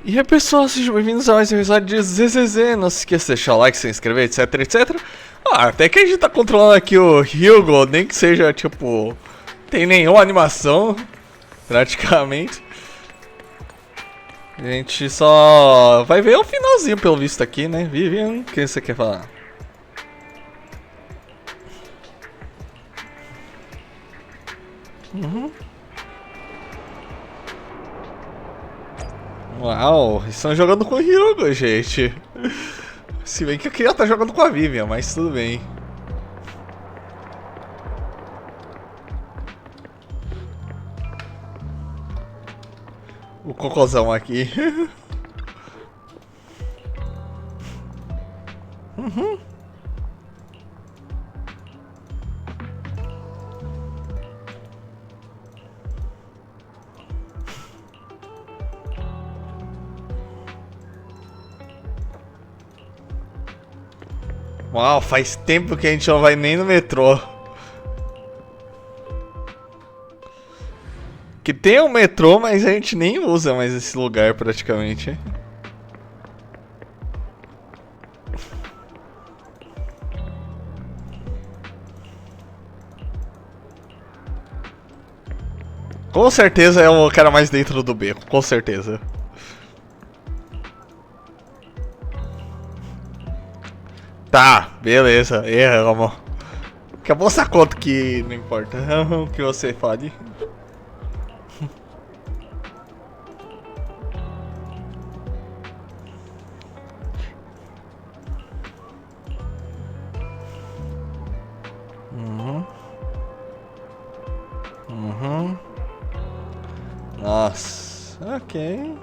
E aí pessoal, sejam bem-vindos a mais um episódio de ZZZ. Não se esqueça de deixar o like, se inscrever, etc, etc. Até que a gente tá controlando aqui o Hugo, nem que seja, tipo, tem nenhuma animação, praticamente. A gente só vai ver o finalzinho pelo visto aqui, né? Vivian, o que você quer falar? Uau, eles estão jogando com o Hugo, gente. Se bem que eu queria estar jogando com a Vivian, mas tudo bem. O cocôzão aqui. Uau, faz tempo que a gente não vai nem no metrô. Que tem um metrô, mas a gente nem usa mais esse lugar praticamente. Com certeza é o cara mais dentro do beco, com certeza. Tá, beleza, erramos. Acabou essa conta que não importa o que você fale. Nossa, ok.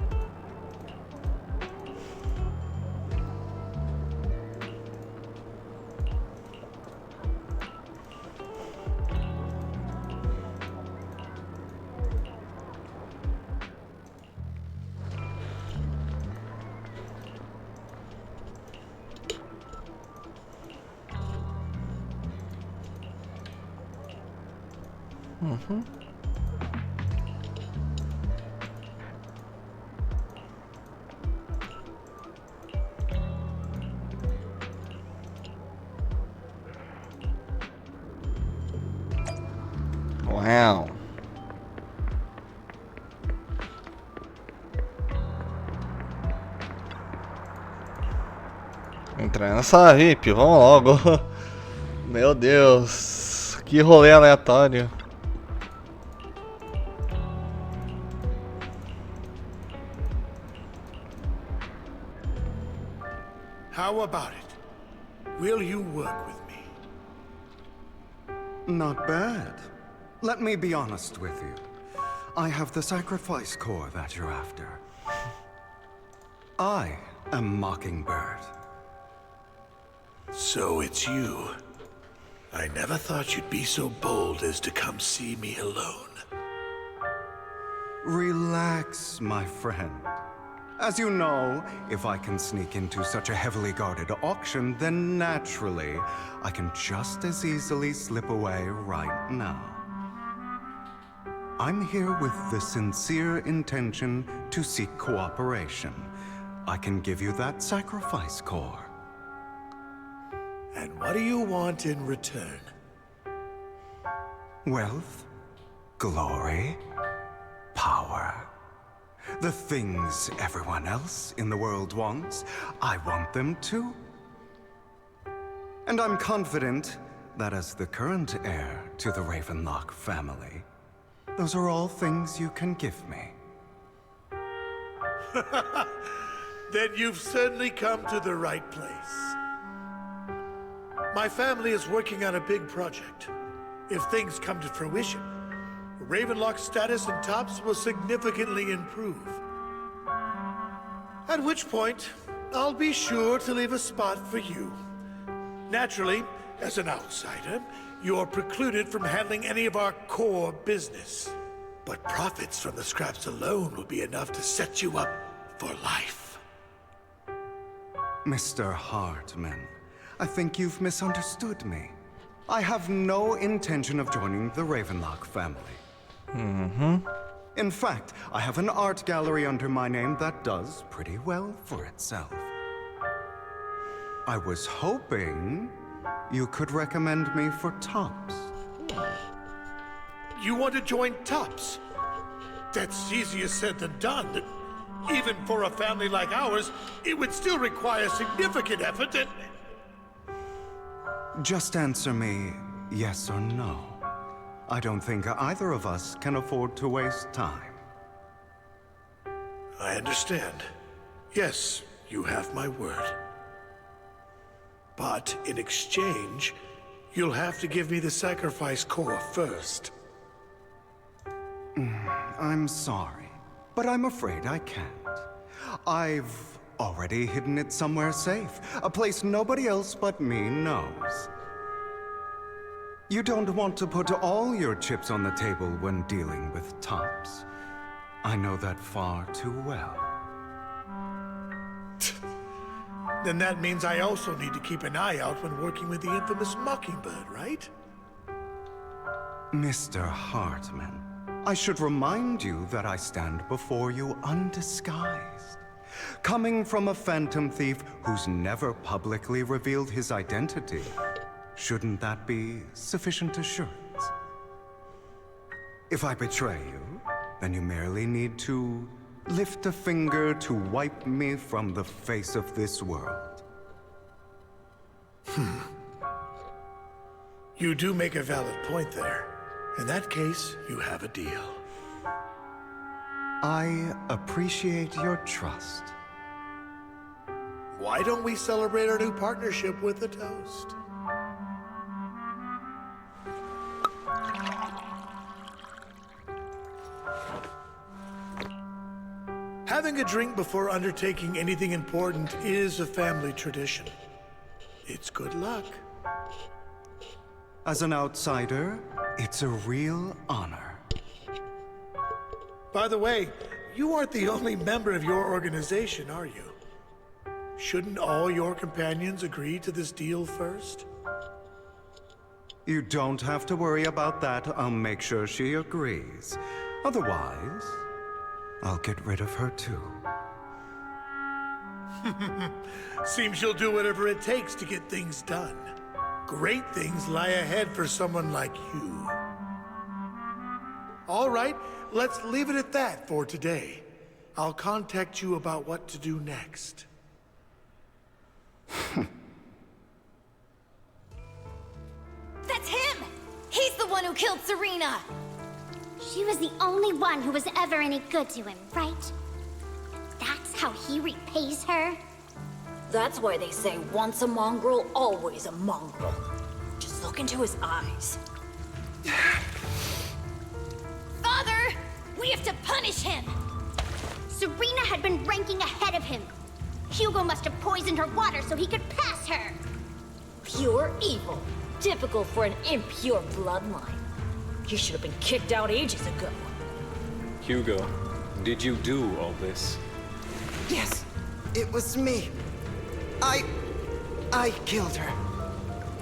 Uau. Entrar nessa VIP, vamos logo. Meu Deus, que rolê aleatório. How about it? Will you work with me? Not bad. Let me be honest with you. I have the sacrifice core that you're after. I am Mockingbird. So it's you. I never thought you'd be so bold as to come see me alone. Relax, my friend. As you know, if I can sneak into such a heavily guarded auction, then naturally, I can just as easily slip away right now. I'm here with the sincere intention to seek cooperation. I can give you that sacrifice core. And what do you want in return? Wealth, glory, power. The things everyone else in the world wants, I want them too. And I'm confident that as the current heir to the Ravenlock family, those are all things you can give me. Then you've certainly come to the right place. My family is working on a big project. If things come to fruition, Ravenlock's status in Tops will significantly improve. At which point, I'll be sure to leave a spot for you. Naturally, as an outsider, you're precluded from handling any of our core business. But profits from the scraps alone will be enough to set you up for life. Mr. Hartman, I think you've misunderstood me. I have no intention of joining the Ravenlock family. In fact, I have an art gallery under my name that does pretty well for itself. I was hoping you could recommend me for tops. You want to join Tops? That's easier said than done. Even for a family like ours, it would still require significant effort and... Just answer me yes or no. I don't think either of us can afford to waste time. I understand. Yes, you have my word. But in exchange, you'll have to give me the sacrifice core first. I'm sorry, but I'm afraid I can't. I've already hidden it somewhere safe, a place nobody else but me knows. You don't want to put all your chips on the table when dealing with Tops. I know that far too well. Then that means I also need to keep an eye out when working with the infamous Mockingbird, right? Mr. Hartman, I should remind you that I stand before you undisguised. Coming from a phantom thief who's never publicly revealed his identity, shouldn't that be sufficient assurance? If I betray you, then you merely need to lift a finger to wipe me from the face of this world. You do make a valid point there. In that case, you have a deal. I appreciate your trust. Why don't we celebrate our new partnership with a toast? Having a drink before undertaking anything important is a family tradition. It's good luck. As an outsider, it's a real honor. By the way, you aren't the only member of your organization, are you? Shouldn't all your companions agree to this deal first? You don't have to worry about that. I'll make sure she agrees. Otherwise, I'll get rid of her too. Seems you'll do whatever it takes to get things done. Great things lie ahead for someone like you. All right, let's leave it at that for today. I'll contact you about what to do next. That's him! He's the one who killed Serena! She was the only one who was ever any good to him, right? That's how he repays her? That's why they say once a mongrel, always a mongrel. Just look into his eyes. Father! We have to punish him! Serena had been ranking ahead of him. Hugo must have poisoned her water so he could pass her. Pure evil. Typical for an impure bloodline. He should have been kicked out ages ago. Hugo, did you do all this? Yes, it was me. I killed her.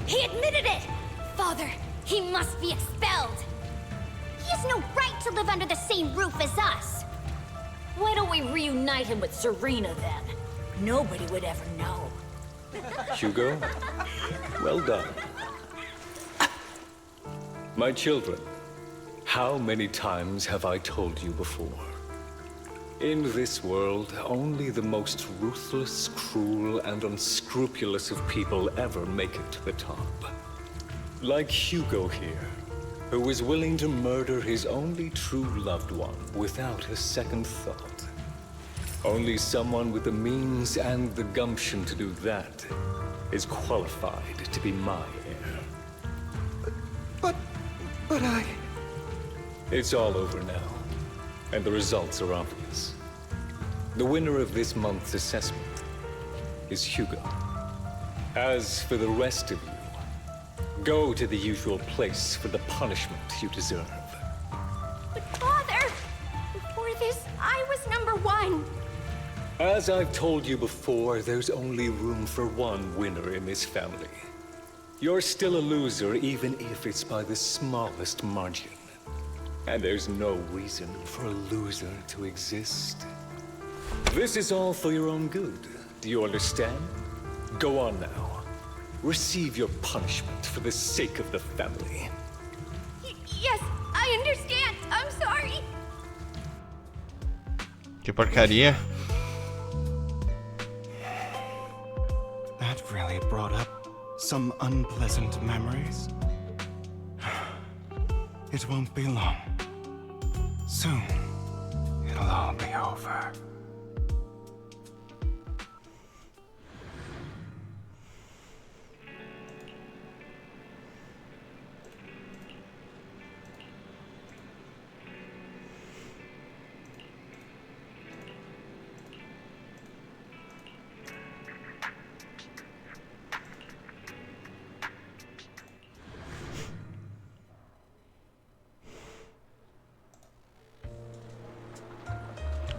He admitted it! Father, he must be expelled! He has no right to live under the same roof as us. Why don't we reunite him with Serena then? Nobody would ever know. Hugo, well done. My children, how many times have I told you before? In this world, only the most ruthless, cruel, and unscrupulous of people ever make it to the top. Like Hugo here, who was willing to murder his only true loved one without a second thought. Only someone with the means and the gumption to do that is qualified to be my heir. But I... It's all over now, and the results are obvious. The winner of this month's assessment is Hugo. As for the rest of you, go to the usual place for the punishment you deserve. But Father, before this, I was number one. As I've told you before, there's only room for one winner in this family. You're still a loser, even if it's by the smallest margin. And there's no reason for a loser to exist. This is all for your own good. Do you understand? Go on now. Receive your punishment for the sake of the family. Yes, I understand. I'm sorry. Que porcaria. That really brought up some unpleasant memories. It won't be long. Soon, it'll all be over.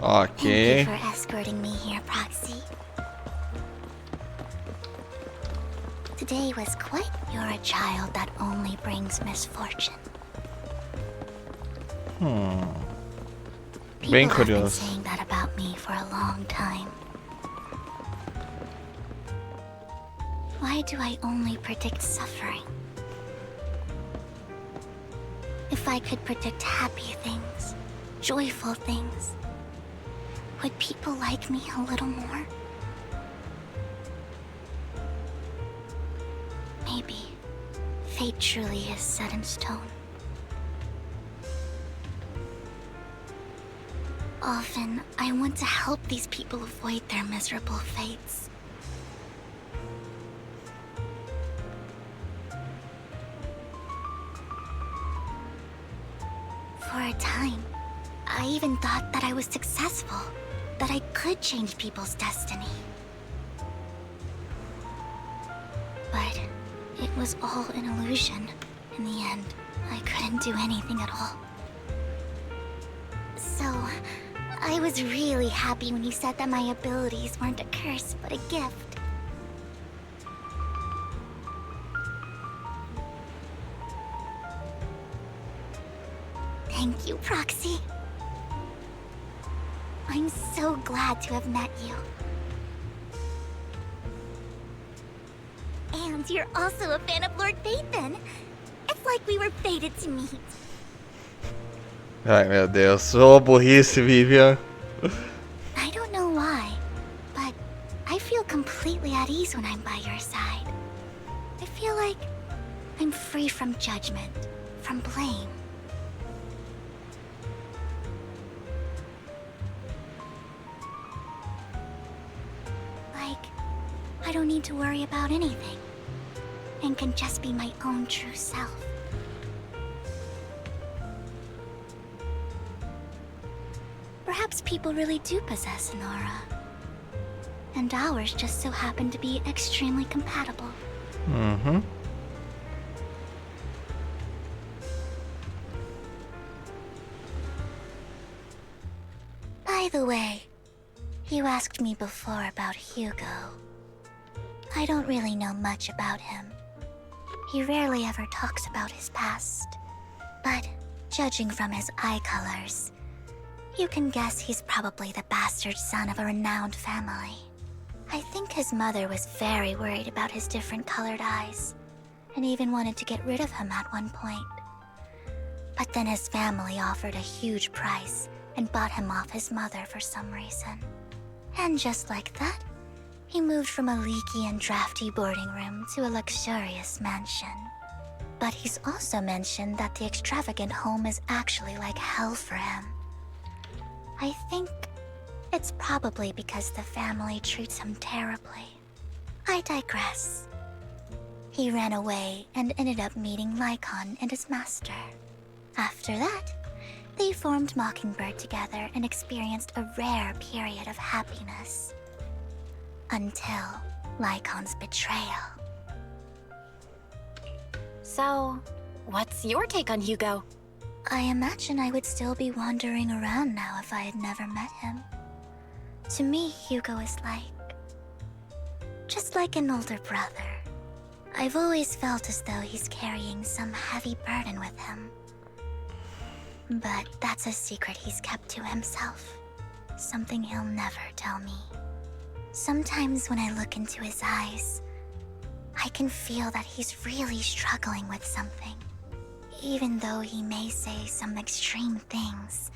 Ok. Thank you for escorting me here, Proxy. Today was quite. You're a child that only brings misfortune. Bem People have been curioso. saying that about me for a long time. Why do I only predict suffering? If I could predict happy things, joyful things, would people like me a little more? Maybe fate truly is set in stone. Often, I want to help these people avoid their miserable fates. For a time, I even thought that I was successful, that I could change people's destiny. But it was all an illusion. In the end, I couldn't do anything at all. So, I was really happy when you said that my abilities weren't a curse, but a gift. Thank you, Proxy. I'm so glad to have met you. And you're also a fan of Lord Phaethon. It's like we were fated to meet. Ai meu Deus, ô burrice, Vivian. I don't know why, but I feel completely at ease when I'm by your side. I feel like I'm free from judgment, from blame. Like, I don't need to worry about anything, and can just be my own true self. Perhaps people really do possess an aura. And ours just so happen to be extremely compatible. Uhum. By the way, you asked me before about Hugo. I don't really know much about him. He rarely ever talks about his past. But judging from his eye colors, you can guess he's probably the bastard son of a renowned family. I think his mother was very worried about his different colored eyes, and even wanted to get rid of him at one point. But then his family offered a huge price and bought him off his mother for some reason. And just like that, he moved from a leaky and drafty boarding room to a luxurious mansion. But he's also mentioned that the extravagant home is actually like hell for him. I think it's probably because the family treats him terribly. I digress. He ran away and ended up meeting Lycon and his master. After that, they formed Mockingbird together and experienced a rare period of happiness. Until Lycon's betrayal. So, what's your take on Hugo? I imagine I would still be wandering around now if I had never met him. To me, Hugo is just like an older brother. I've always felt as though he's carrying some heavy burden with him. But that's a secret he's kept to himself. Something he'll never tell me. Sometimes when I look into his eyes, I can feel that he's really struggling with something. Even though he may say some extreme things,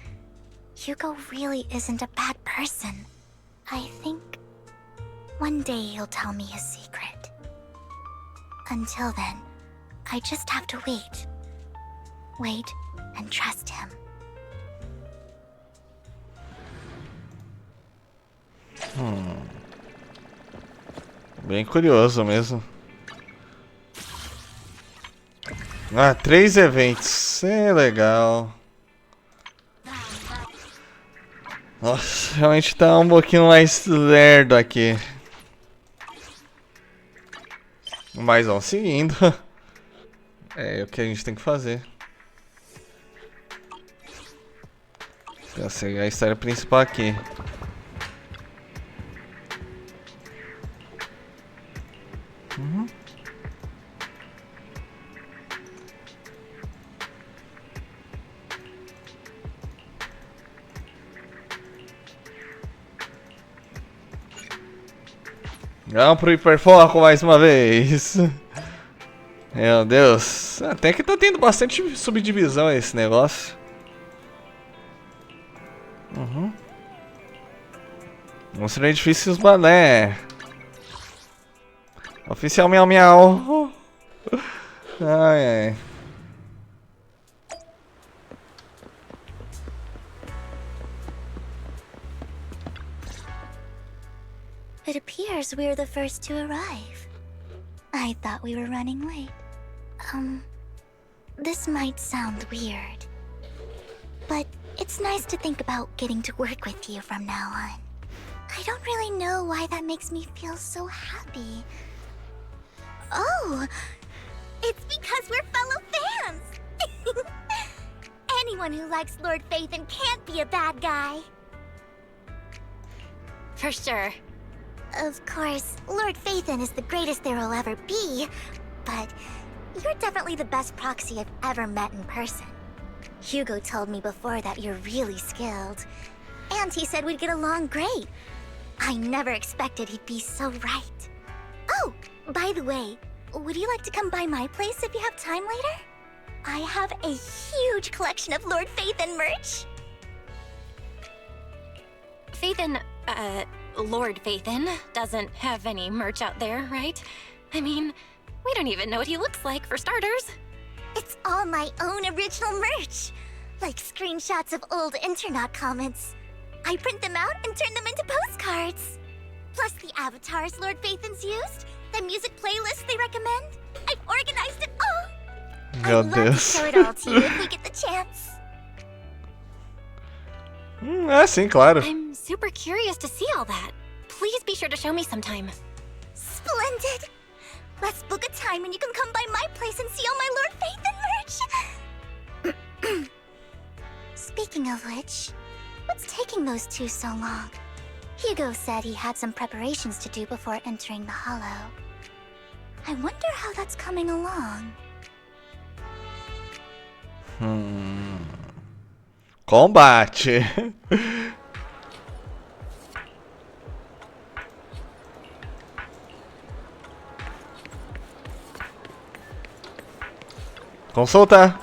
Hugo really isn't a bad person. I think one day he'll tell me his secret. Until then, I just have to wait. Wait and trust him. Bem curioso mesmo. Ah, 3 eventos. É legal. Nossa, realmente tá um pouquinho mais lerdo aqui. Mas vamos seguindo. É o que a gente tem que fazer. Pra seguir a história principal aqui. Vamos pro hiperfoco mais uma vez. Meu Deus. Até que tá tendo bastante subdivisão esse negócio. Mostrar edifícios balé. Oficial miau miau. Ai ai. It appears we're the first to arrive. I thought we were running late. This might sound weird, but it's nice to think about getting to work with you from now on. I don't really know why that makes me feel so happy. Oh, it's because we're fellow fans! Anyone who likes Lord Phaethon can't be a bad guy. For sure. Of course, Lord Phaethon is the greatest there will ever be, but you're definitely the best proxy I've ever met in person. Hugo told me before that you're really skilled, and he said we'd get along great. I never expected he'd be so right. Oh, by the way, would you like to come by my place if you have time later? I have a huge collection of Lord Phaethon merch. Phaethon, Lord Phaethon doesn't have any merch out there, right? I mean, we don't even know what he looks like, for starters. It's all my own original merch, like screenshots of old Internet comments. I print them out and turn them into postcards. Plus the avatars Lord Phaethon's used, the music playlists they recommend. I've organized it all. I'd love to show it all to you if we get the chance. Sim, claro. I'm super curious to see all that. Please be sure to show me sometime. Splendid! Let's book a time and you can come by my place and see all my Lord Phaethon merch! Speaking of which, what's taking those two so long? Hugo said he had some preparations to do before entering the Hollow. I wonder how that's coming along. Combate. Consulta.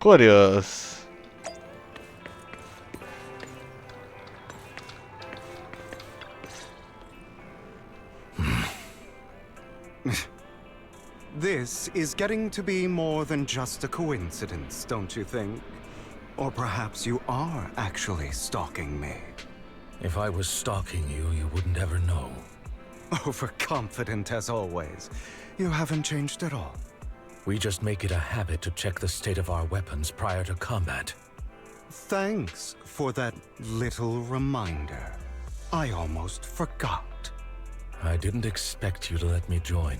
Curioso. This is getting to be more than just a coincidence, don't you think? Or perhaps you are actually stalking me. If I was stalking you, you wouldn't ever know. Overconfident as always. You haven't changed at all. We just make it a habit to check the state of our weapons prior to combat. Thanks for that little reminder. I almost forgot. I didn't expect you to let me join.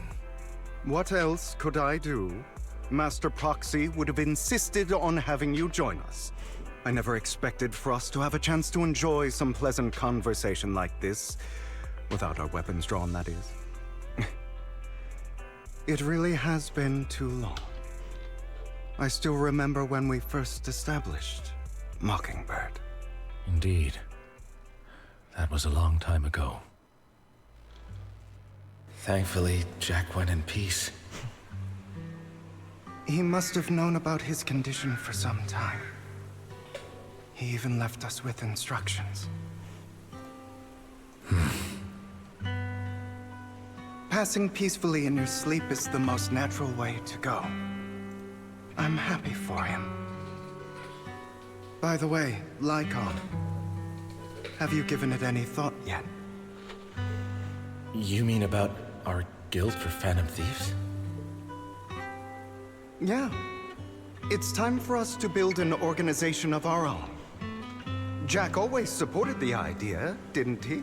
What else could I do? Master Proxy would have insisted on having you join us. I never expected for us to have a chance to enjoy some pleasant conversation like this. Without our weapons drawn, that is. It really has been too long. I still remember when we first established Mockingbird. Indeed. That was a long time ago. Thankfully, Jack went in peace. He must have known about his condition for some time. He even left us with instructions. Passing peacefully in your sleep is the most natural way to go. I'm happy for him. By the way, Lycon, have you given it any thought yet? You mean about our guild for Phantom Thieves? Yeah. It's time for us to build an organization of our own. Jack always supported the idea, didn't he?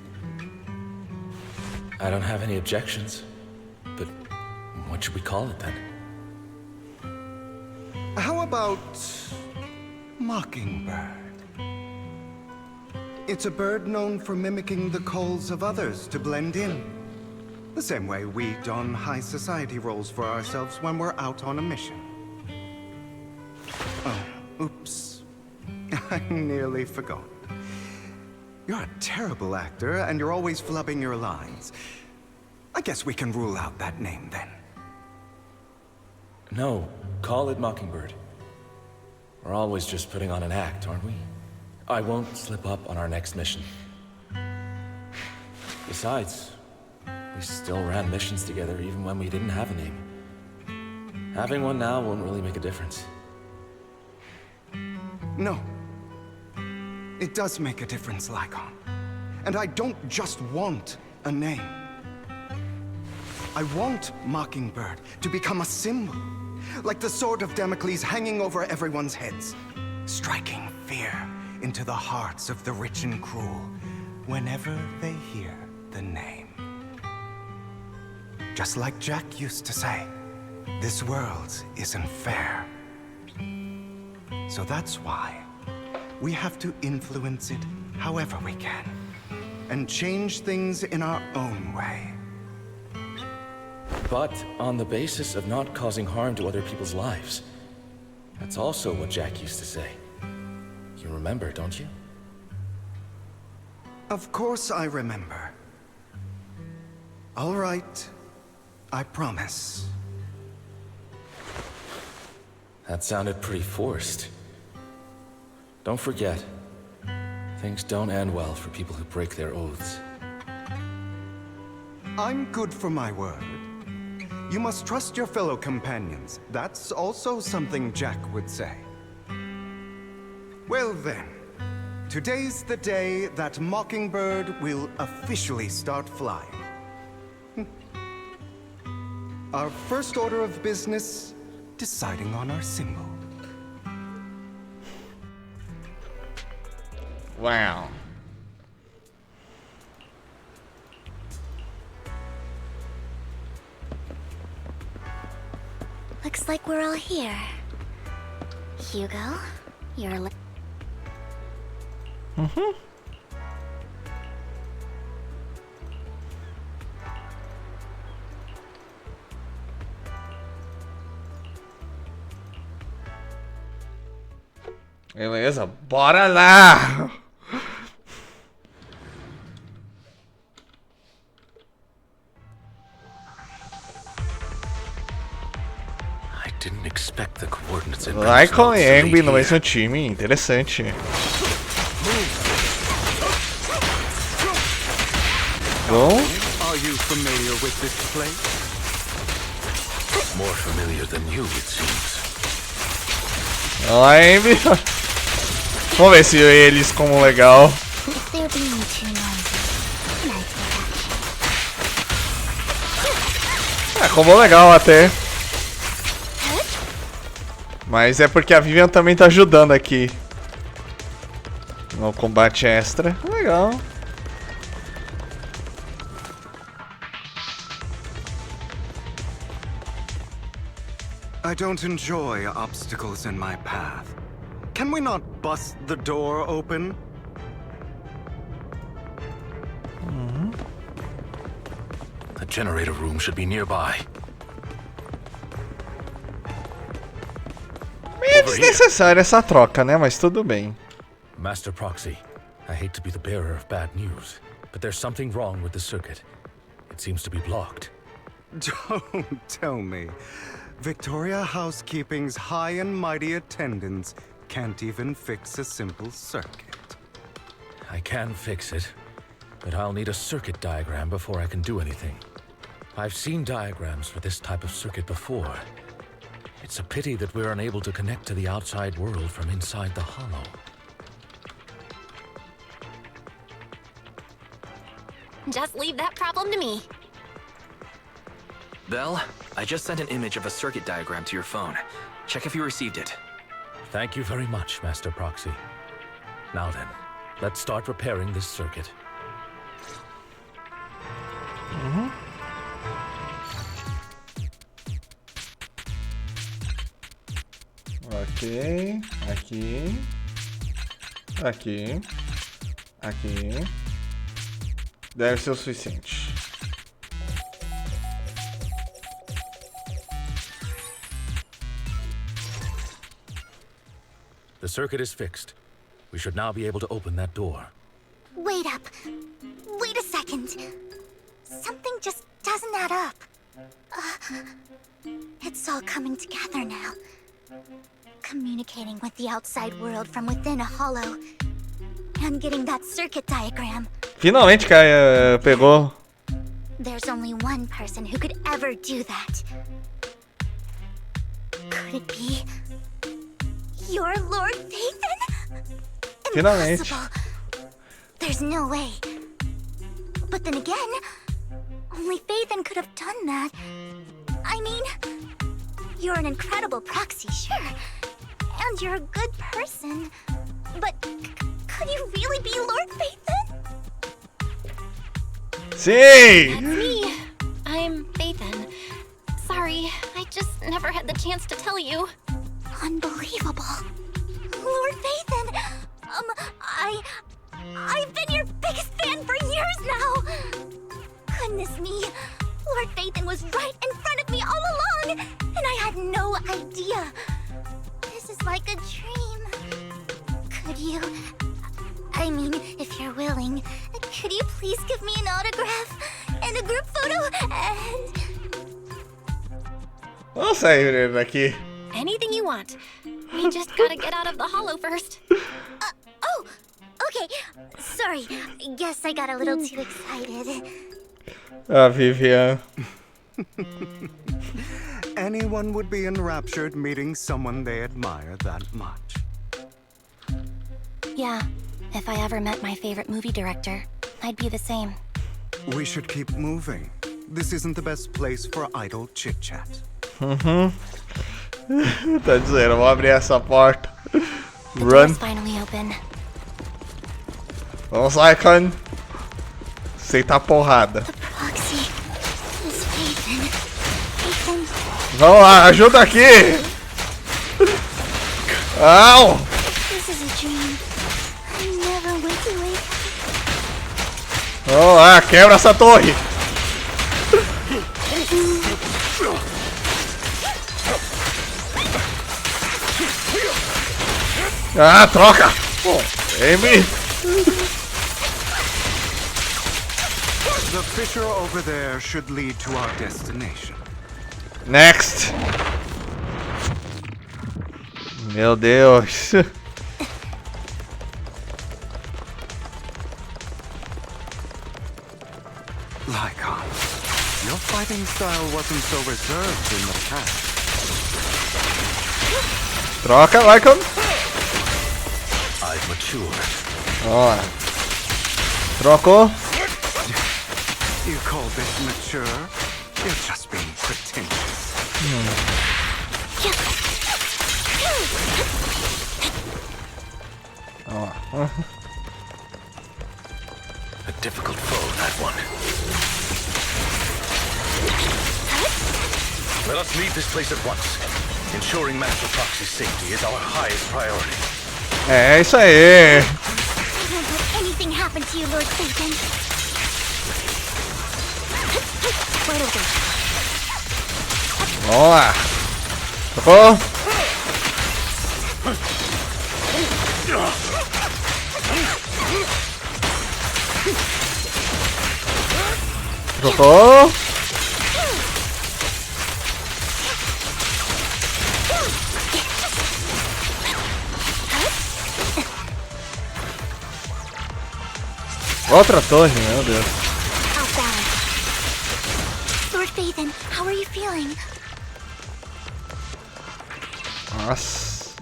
I don't have any objections. But what should we call it then? How about Mockingbird? It's a bird known for mimicking the calls of others to blend in. The same way we don high society roles for ourselves when we're out on a mission. Oh, oops. I nearly forgot. You're a terrible actor, and you're always flubbing your lines. I guess we can rule out that name, then. No, call it Mockingbird. We're always just putting on an act, aren't we? I won't slip up on our next mission. Besides, we still ran missions together even when we didn't have a name. Having one now won't really make a difference. No. It does make a difference, Lycon. And I don't just want a name. I want Mockingbird to become a symbol, like the sword of Damocles hanging over everyone's heads, striking fear into the hearts of the rich and cruel whenever they hear the name. Just like Jack used to say, this world isn't fair. So that's why we have to influence it however we can, and change things in our own way. But on the basis of not causing harm to other people's lives. That's also what Jack used to say. You remember, don't you? Of course I remember. All right, I promise. That sounded pretty forced. Don't forget, things don't end well for people who break their oaths. I'm good for my word. You must trust your fellow companions. That's also something Jack would say. Well then, today's the day that Mockingbird will officially start flying. Our first order of business, deciding on our symbol. Wow. Looks like we're all here. Hugo, you're Beleza, bora lá! I didn't expect the coordinates in Lycon e Angby no mesmo time, interessante. Bom. Are you familiar with this place? More familiar than you, it seems. Olha lá, Angby. Vamos ver se eles como legal. They're being too noisy. Nice action. É, combo legal até. Mas é porque a Vivian também tá ajudando aqui. No combate extra. Legal. I don't enjoy obstacles in my path. Can we not bust the door open? The generator room should be nearby. Meio desnecessária essa troca, né? Mas tudo bem. Master Proxy, I hate to be the bearer of bad news, but there's something wrong with the circuit. It seems to be blocked. Don't tell me. Victoria Housekeeping's high and mighty attendants can't even fix a simple circuit. I can fix it, but I'll need a circuit diagram before I can do anything. I've seen diagrams for this type of circuit before. It's a pity that we're unable to connect to the outside world from inside the hollow. Just leave that problem to me. Belle, I just sent an image of a circuit diagram to your phone. Check if you received it. Thank you very much, Master Proxy. Now then, let's start repairing this circuit. Ok. Aqui. Aqui. Aqui. Deve ser o suficiente. The circuit is fixed. We should now be able to open that door. Wait up. Wait a second. Something just doesn't add up. It's all coming together now. Communicating with the outside world from within a hollow. And getting that circuit diagram. Finalmente, Kaia pegou. There's only one person who could ever do that. Could it be your Lord Phaethon? Finalmente. Impossible. There's no way. But then again, only Phaethon could have done that. I mean, you're an incredible proxy, sure. And you're a good person. But could you really be Lord Phaethon? Sim! That's me. I'm Phaethon. Sorry, I just never had the chance to tell you. Unbelievable. Lord Phaethon! I've been your biggest fan for years now! Goodness me, Lord Phaethon was right in front of me all along, and I had no idea. This is like a dream. Could you... I mean, if you're willing, could you please give me an autograph and a group photo and... Vamos sair daqui. Anything you want. We just gotta get out of the hollow first. Oh, okay. Sorry, guess I got a little too excited. Ah, Vivian. Anyone would be enraptured meeting someone they admire that much. Yeah, if I ever met my favorite movie director, I'd be the same. We should keep moving. This isn't the best place for idle chit-chat. Tá dizendo, vou abrir essa porta. The Run. door's finally open. Vamos lá, Icon. Aceitar a porrada. The proxy is Phaethon. Phaethon. Vamos lá, ajuda aqui. Au! This is a dream. I never went to wake up. Vamos lá, quebra essa torre. Ah, troca! Amy! The fissure over there should lead to our destination. Next! Meu Deus! Lycon, your fighting style wasn't so reserved in the past. Troca, Lycon! I've matured. Ó. Trocou. You call this mature? You're just being pretentious. Ó. A difficult foe, that one. Let us leave this place at once. Ensuring Master Proxy's safety is our highest priority. É isso aí. I won't let anything happen to you, Lord Phaethon. Where do we go? Vamos lá. Trocou. Trocou. Outra torre, meu Deus. Out balance. Lord Phaethon, how are you feeling? Nossa.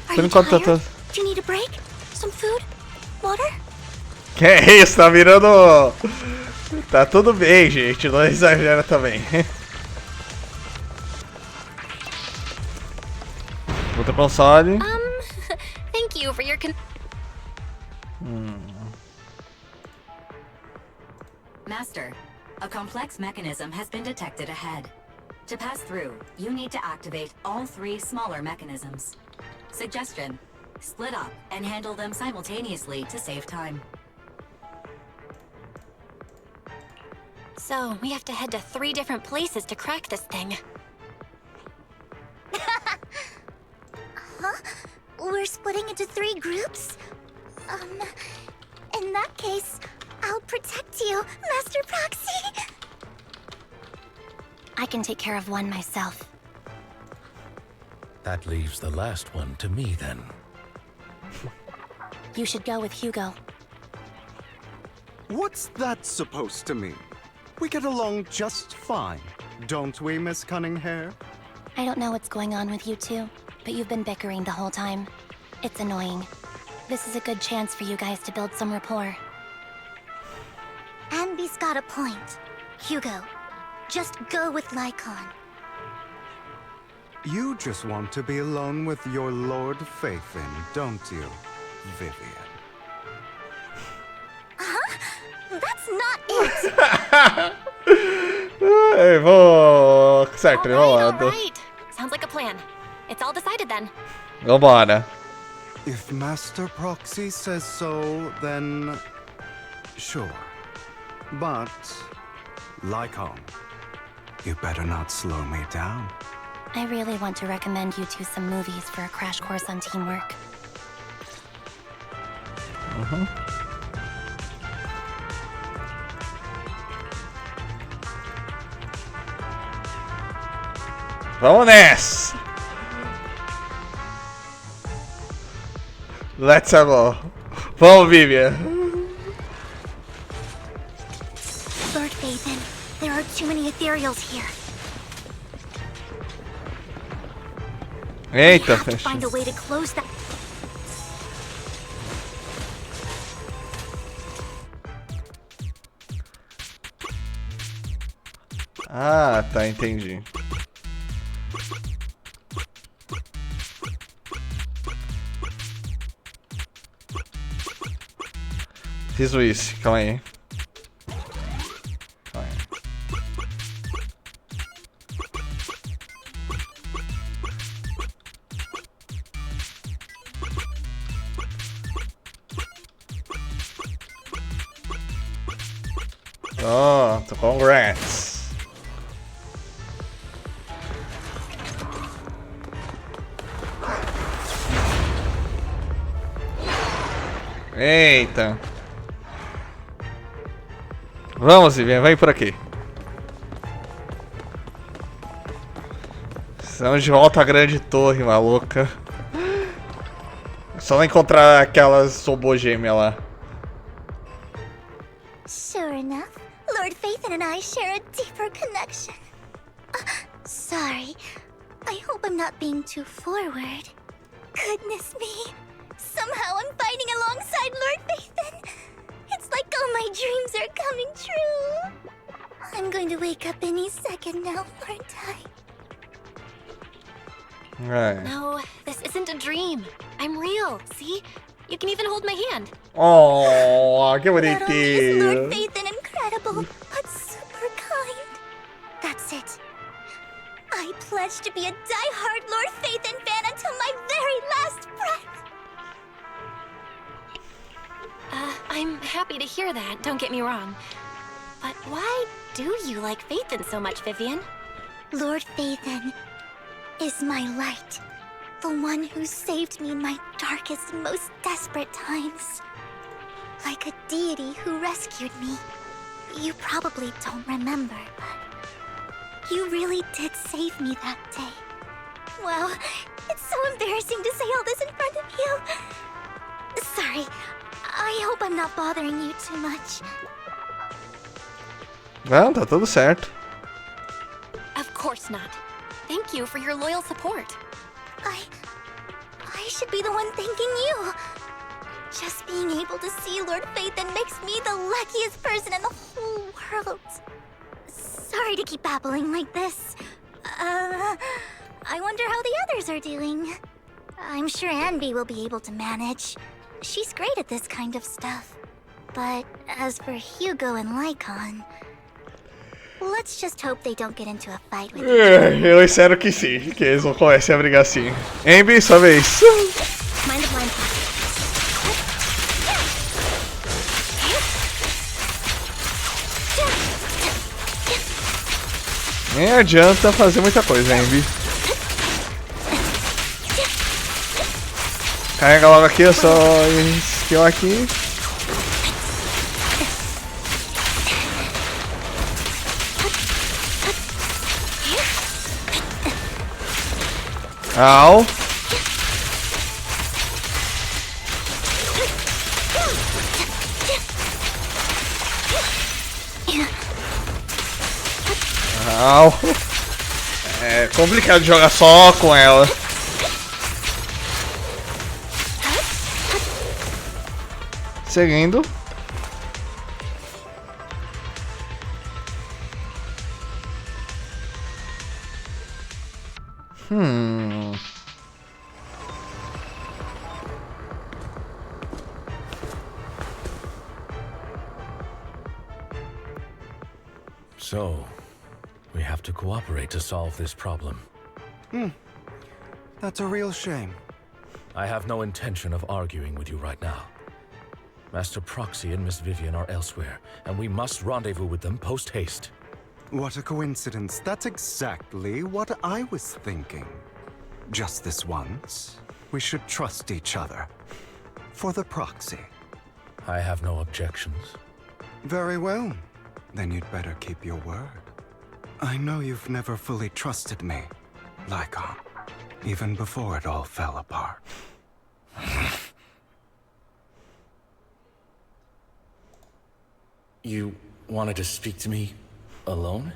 Are Por you enquanto eu tired? tô... Do you need a break? Some food? Water? Que é isso? Tá virando... Tá tudo bem, gente. Não exagera também. Outro console. Thank you for your Master, a complex mechanism has been detected ahead. To pass through, you need to activate all 3 smaller mechanisms. Suggestion: split up and handle them simultaneously to save time. So, we have to head to 3 different places to crack this thing. Huh? We're splitting into 3 groups? In that case, I'll protect you, Master Proxy. I can take care of one myself. That leaves the last one to me, then. You should go with Hugo. What's that supposed to mean? We get along just fine, don't we, Miss Cunninghair? I don't know what's going on with you two, but you've been bickering the whole time. It's annoying. This is a good chance for you guys to build some rapport. Anby's got a point. Hugo, just go with Lycon. You just want to be alone with your Lord Phaethon, don't you, Vivian? That's not it! Ei, vou... Certo, enrolado. Alright. Sounds like a plan. It's all decided then. Vambora. If Master Proxy says so, then... sure. But... Lycon, you better not slow me down. I really want to recommend you two some movies for a crash course on teamwork. Vamos nessa! Let's go! Vamos, Vivian! Lord Phaethon, there are too many ethereals here. Eita, We have to find a way to close that. Ah, tá, entendi. Fiz o isso, calma aí. Calma aí. Pronto, congrats. Eita. Vamos, Vivian, vem por aqui. Estamos de volta à grande torre, maluca. Só encontrar aquelas robô gêmea lá. Sure enough, Lord Phaethon and I share a deeper connection. Sorry. I hope I'm not being too forward. Goodness me. Somehow I'm fighting alongside Lord Phaethon. like all my dreams are coming true. I'm going to wake up any second now, aren't I? Right. No, this isn't a dream. I'm real, see? You can even hold my hand. Oh, que Not only is Lord bonitinho. Phaethon incredible, but super kind. That's it. I pledge to be a die-hard Lord Phaethon fan until my very last breath. I'm happy to hear that, don't get me wrong. But why do you like Phaethon so much, Vivian? Lord Phaethon is my light. The one who saved me in my darkest, most desperate times. Like a deity who rescued me. You probably don't remember, but you really did save me that day. Wow, it's so embarrassing to say all this in front of you. Sorry, I hope I'm not bothering you too much. Não, tá tudo certo. Of course not. Thank you for your loyal support. I should be the one thanking you. Just being able to see Lord Phaethon makes me the luckiest person in the whole world. Sorry to keep babbling like this. I wonder how the others are doing. I'm sure Anby will be able to manage. She's great at this kind of stuff. But as for Hugo and Lycon, let's just hope they don't get into a fight with Eu espero que sim, que eles não comecem a brigar assim. Anby, sua vez. Mind the blind spot. Nem adianta fazer muita coisa, Anby. Carrega logo aqui, eu só skill aqui. Au. Au. É complicado jogar só com ela. Seguindo. So, we have to cooperate to solve this problem. That's a real shame. I have no intention of arguing with you right now. Master Proxy and Miss Vivian are elsewhere, and we must rendezvous with them post-haste. What a coincidence. That's exactly what I was thinking. Just this once, we should trust each other. For the proxy. I have no objections. Very well. Then you'd better keep your word. I know you've never fully trusted me, Lycon. Even before it all fell apart. You wanted to speak to me alone?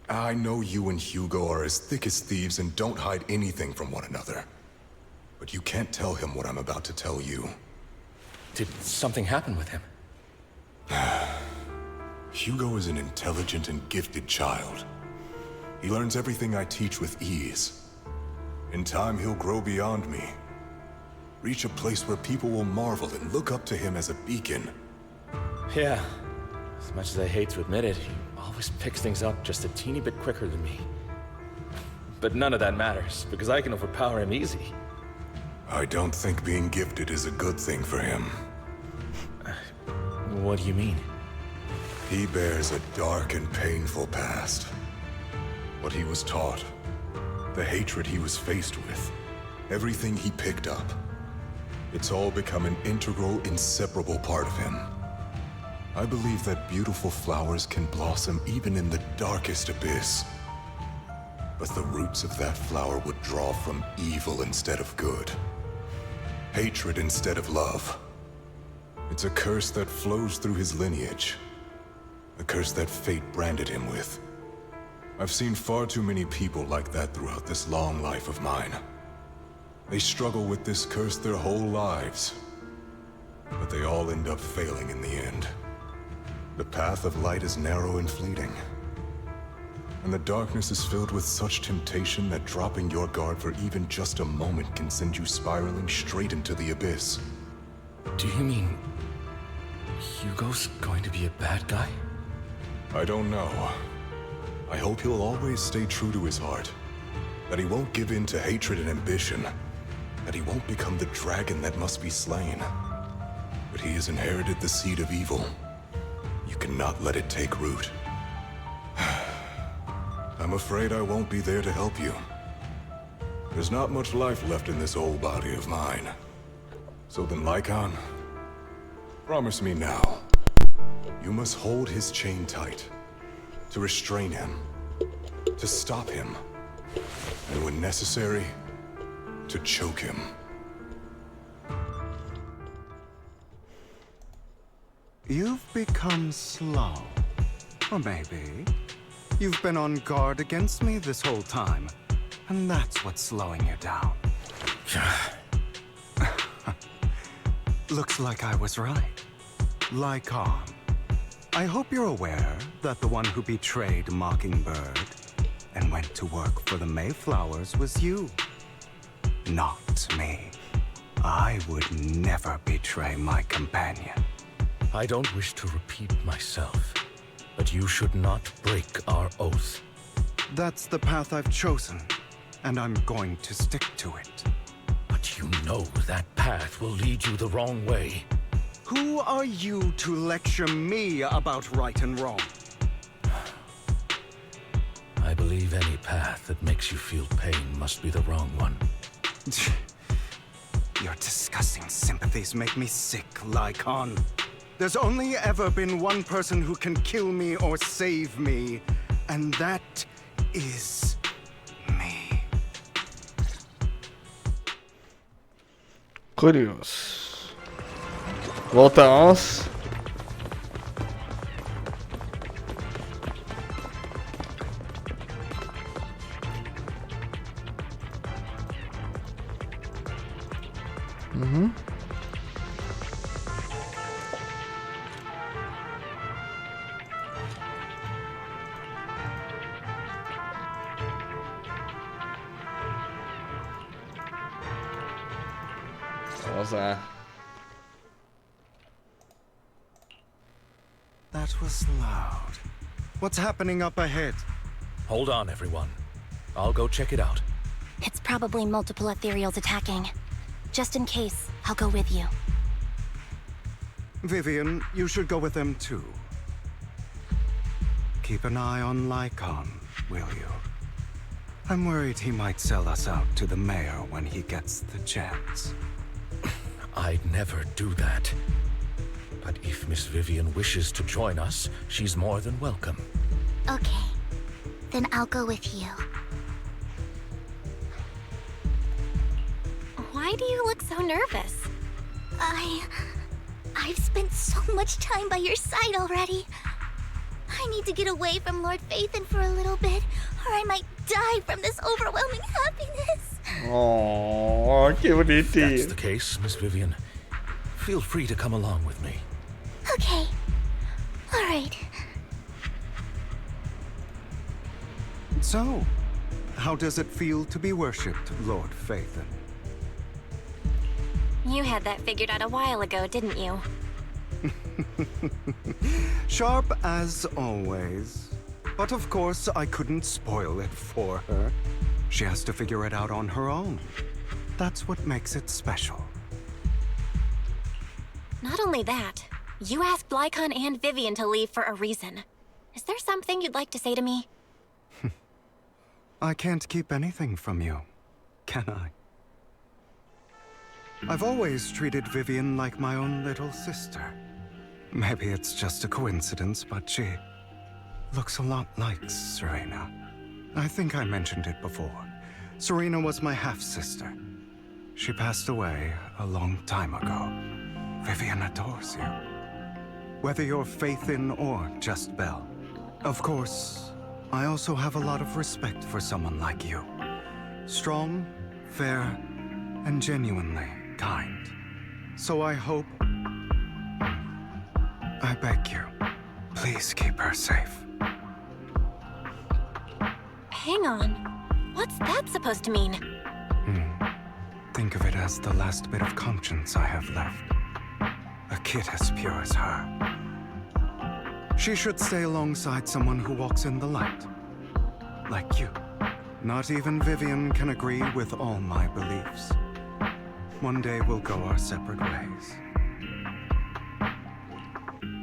I know you and Hugo are as thick as thieves and don't hide anything from one another. But you can't tell him what I'm about to tell you. Did something happen with him? Hugo is an intelligent and gifted child. He learns everything I teach with ease. In time, he'll grow beyond me. Reach a place where people will marvel and look up to him as a beacon. Yeah. As much as I hate to admit it, he always picks things up just a teeny bit quicker than me. But none of that matters, because I can overpower him easy. I don't think being gifted is a good thing for him. What do you mean? He bears a dark and painful past. What he was taught, the hatred he was faced with, everything he picked up. It's all become an integral, inseparable part of him. I believe that beautiful flowers can blossom even in the darkest abyss. But the roots of that flower would draw from evil instead of good. Hatred instead of love. It's a curse that flows through his lineage. A curse that fate branded him with. I've seen far too many people like that throughout this long life of mine. They struggle with this curse their whole lives. but they all end up failing in the end. The path of light is narrow and fleeting. And the darkness is filled with such temptation that dropping your guard for even just a moment can send you spiraling straight into the abyss. Do you mean Hugo's going to be a bad guy? I don't know. I hope he'll always stay true to his heart. That he won't give in to hatred and ambition. That he won't become the dragon that must be slain. But he has inherited the seed of evil. You cannot let it take root. I'm afraid I won't be there to help you. There's not much life left in this old body of mine. So then, Lycon, promise me now. You must hold his chain tight. To restrain him. To stop him. And when necessary, to choke him. You've become slow. Or maybe you've been on guard against me this whole time, and that's what's slowing you down. Looks like I was right. Lycon, I hope you're aware that the one who betrayed Mockingbird and went to work for the Mayflowers was you, not me. I would never betray my companion. I don't wish to repeat myself, but you should not break our oath. That's the path I've chosen, and I'm going to stick to it. But you know that path will lead you the wrong way. Who are you to lecture me about right and wrong? I believe any path that makes you feel pain must be the wrong one. Your disgusting sympathies make me sick, Lycon. There's only ever been one person who can kill me or save me, and that is me. Curioso. Voltamos. Vamos lá. That was loud. What's happening up ahead? Hold on, everyone. I'll go check it out. It's probably multiple ethereals attacking. Just in case, I'll go with you. Vivian, you should go with them too. Keep an eye on Lycon, will you? I'm worried he might sell us out to the mayor when he gets the chance. I'd never do that. But if Miss Vivian wishes to join us, she's more than welcome. Okay. Then I'll go with you. Why do you look so nervous? I've spent so much time by your side already. I need to get away from Lord Phaethon for a little bit, or I might die from this overwhelming happiness. Oh, que If that's bonitinho. the case, Miss Vivian, feel free to come along with me. Okay. All right. So, how does it feel to be worshipped, Lord Phaethon? You had that figured out a while ago, didn't you? Sharp as always. But of course, I couldn't spoil it for her. She has to figure it out on her own. That's what makes it special. Not only that, you asked Lycon and Vivian to leave for a reason. Is there something you'd like to say to me? I can't keep anything from you, can I? I've always treated Vivian like my own little sister. Maybe it's just a coincidence, but she looks a lot like Serena. I think I mentioned it before. Serena was my half-sister. She passed away a long time ago. Vivian adores you. Whether you're Phaethon or just Belle. Of course, I also have a lot of respect for someone like you. Strong, fair, and genuinely kind. So I hope I beg you, please keep her safe. Hang on. What's that supposed to mean? Think of it as the last bit of conscience I have left. A kid as pure as her. She should stay alongside someone who walks in the light. Like you. Not even Vivian can agree with all my beliefs. One day we'll go our separate ways.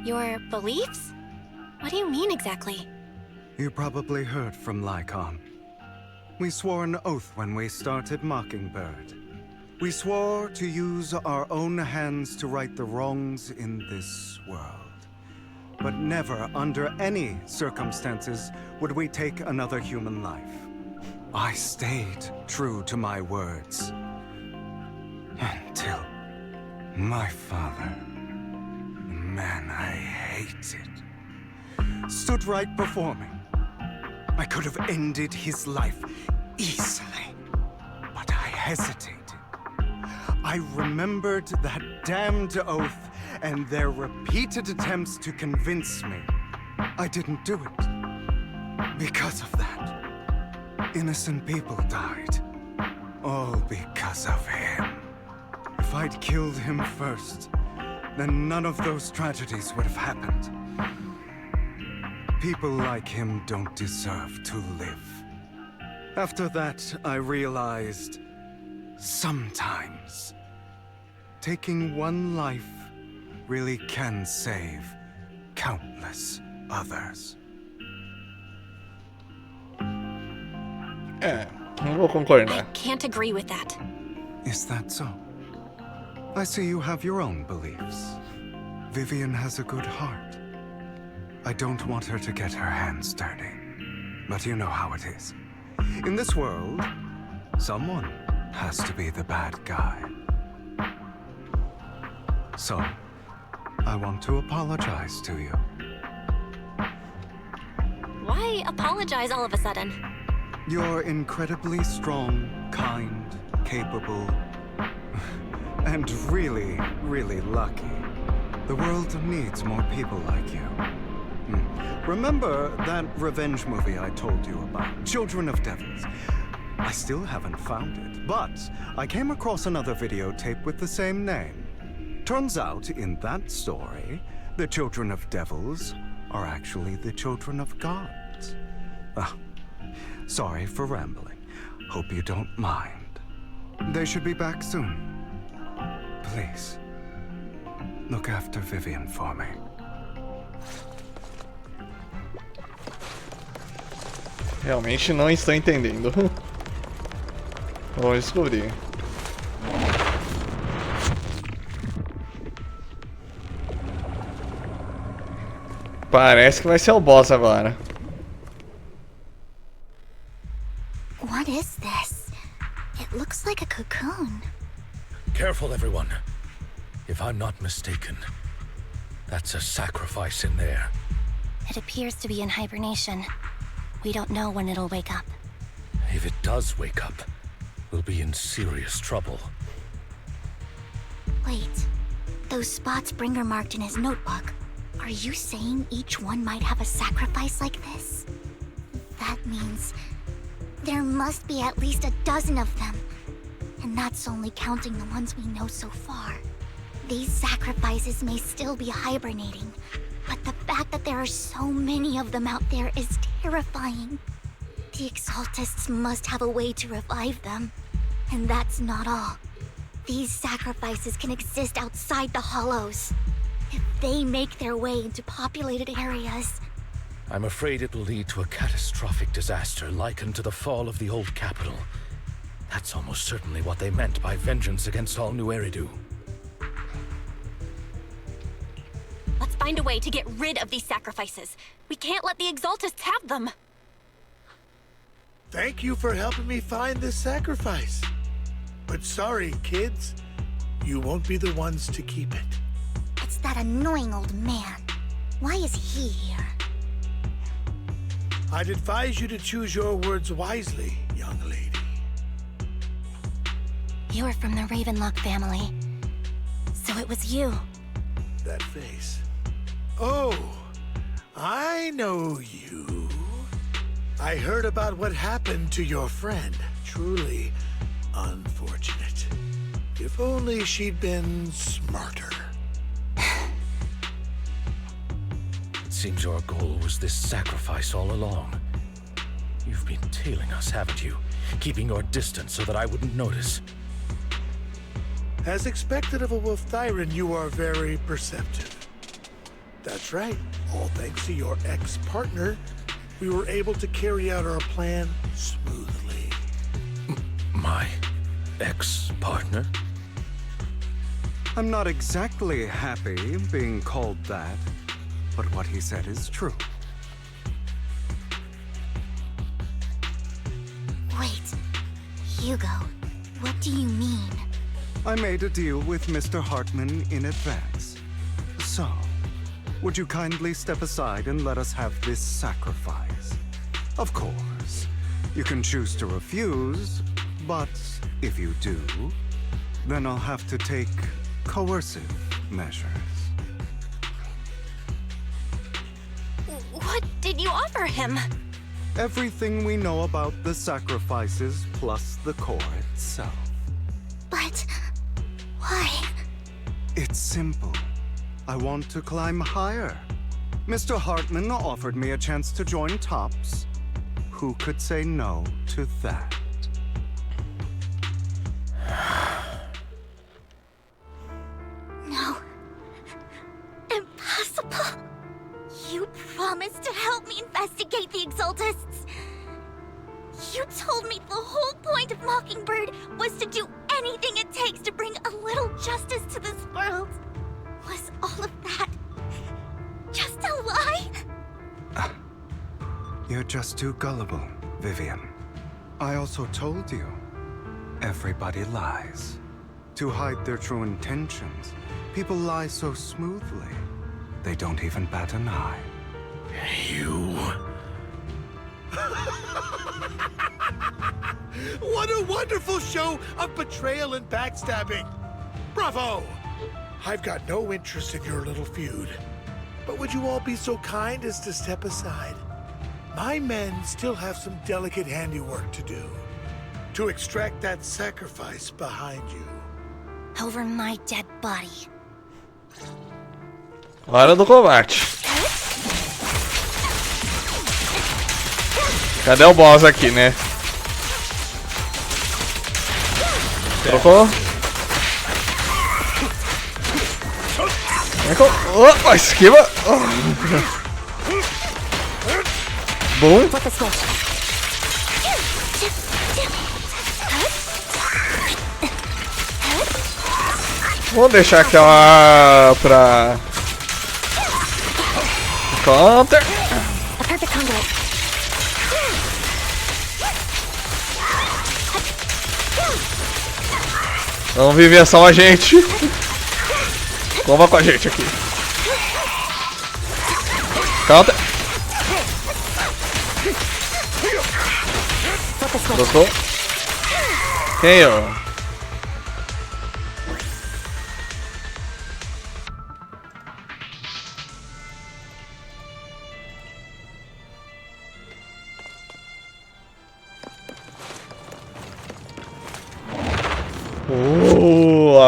Your beliefs? What do you mean exactly? You probably heard from Lycon. We swore an oath when we started Mockingbird. We swore to use our own hands to right the wrongs in this world. But never, under any circumstances, would we take another human life. I stayed true to my words. Until my father, the man I hated, stood right before me. I could have ended his life easily, but I hesitated. I remembered that damned oath and their repeated attempts to convince me I didn't do it. Because of that, innocent people died. All because of him. If I'd killed him first, then none of those tragedies would have happened. People like him don't deserve to live. After that, I realized, sometimes, taking one life really can save countless others. Não vou concordar. I can't agree with that. Is that so? I see you have your own beliefs. Vivian has a good heart. I don't want her to get her hands dirty. But you know how it is. In this world, someone has to be the bad guy. So, I want to apologize to you. Why apologize all of a sudden? You're incredibly strong, kind, capable, and really, really lucky. The world needs more people like you. Remember that revenge movie I told you about, Children of Devils? I still haven't found it, but I came across another videotape with the same name. Turns out, in that story, the Children of Devils are actually the children of gods. Sorry for rambling. Hope you don't mind. They should be back soon. Please, look after Vivian for me. Realmente não estou entendendo. Vamos descobrir. Parece que vai ser o boss agora. What is this? It looks like a cocoon. Careful, everyone. If I'm not mistaken, that's a sacrifice in there. It appears to be in hibernation. We don't know when it'll wake up. If it does wake up, we'll be in serious trouble. Wait, those spots Bringer marked in his notebook. Are you saying each one might have a sacrifice like this? That means there must be at least a dozen of them. And that's only counting the ones we know so far. These sacrifices may still be hibernating, but the fact that there are so many of them out there is terrifying. The Exaltists must have a way to revive them. And that's not all. These sacrifices can exist outside the Hollows. If they make their way into populated areas... I'm afraid it will lead to a catastrophic disaster likened to the fall of the old capital. That's almost certainly what they meant by vengeance against all New Eridu. Let's find a way to get rid of these sacrifices. We can't let the Exaltists have them. Thank you for helping me find this sacrifice. But sorry, kids. You won't be the ones to keep it. It's that annoying old man. Why is he here? I'd advise you to choose your words wisely, young lady. You're from the Ravenlock family. So it was you. That face. Oh, I know you. I heard about what happened to your friend. Truly unfortunate. If only she'd been smarter. It seems your goal was this sacrifice all along. You've been tailing us, haven't you? Keeping your distance so that I wouldn't notice. As expected of a wolf Thyran, you are very perceptive. That's right. All thanks to your ex-partner, we were able to carry out our plan smoothly. My ex-partner? I'm not exactly happy being called that, but what he said is true. Wait, Hugo, what do you mean? I made a deal with Mr. Hartman in advance. So, would you kindly step aside and let us have this sacrifice? Of course, you can choose to refuse, but if you do, then I'll have to take coercive measures. What did you offer him? Everything we know about the sacrifices plus the core itself. But why? It's simple. I want to climb higher. Mr. Hartman offered me a chance to join Tops. Who could say no to that? No. Impossible. You promised to help me investigate the Exaltists. You told me the whole point of Mockingbird was to do anything it takes to bring a little justice to this world. Was all of that just a lie? You're just too gullible, Vivian. I also told you, everybody lies. To hide their true intentions, people lie so smoothly, they don't even bat an eye. You... What a wonderful show of betrayal and backstabbing! Bravo! I've got no interest in your little feud. But would you all be so kind as to step aside? My men still have some delicate handiwork to do. To extract that sacrifice behind you. Over my dead body. Hora do combate. Cadê o boss aqui, né? Trocou. Opa, esquiva. Bom. Vou deixar aquela pra counter. Vamos viver só a gente. Toma com a gente aqui. Counter. Gostou? Quem eu?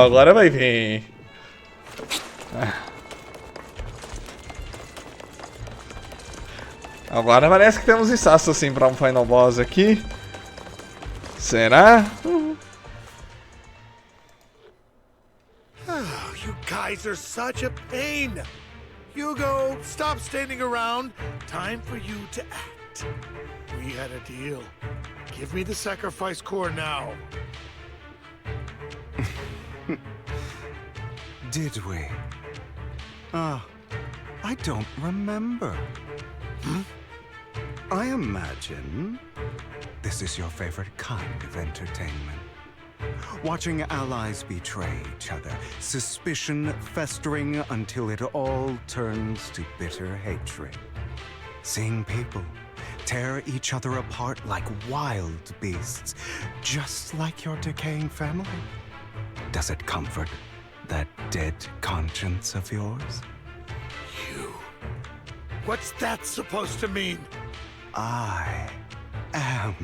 Agora vai vir. Agora parece que temos espaço assim para um final boss aqui. Será? Oh, you guys are such a pain. Hugo, stop standing around. Time for you to act. We had a deal. Give me the sacrifice core now. Did we? I don't remember. I imagine this is your favorite kind of entertainment. Watching allies betray each other, suspicion festering until it all turns to bitter hatred. Seeing people tear each other apart like wild beasts, just like your decaying family. Does it comfort that dead conscience of yours? You What's that supposed to mean? I am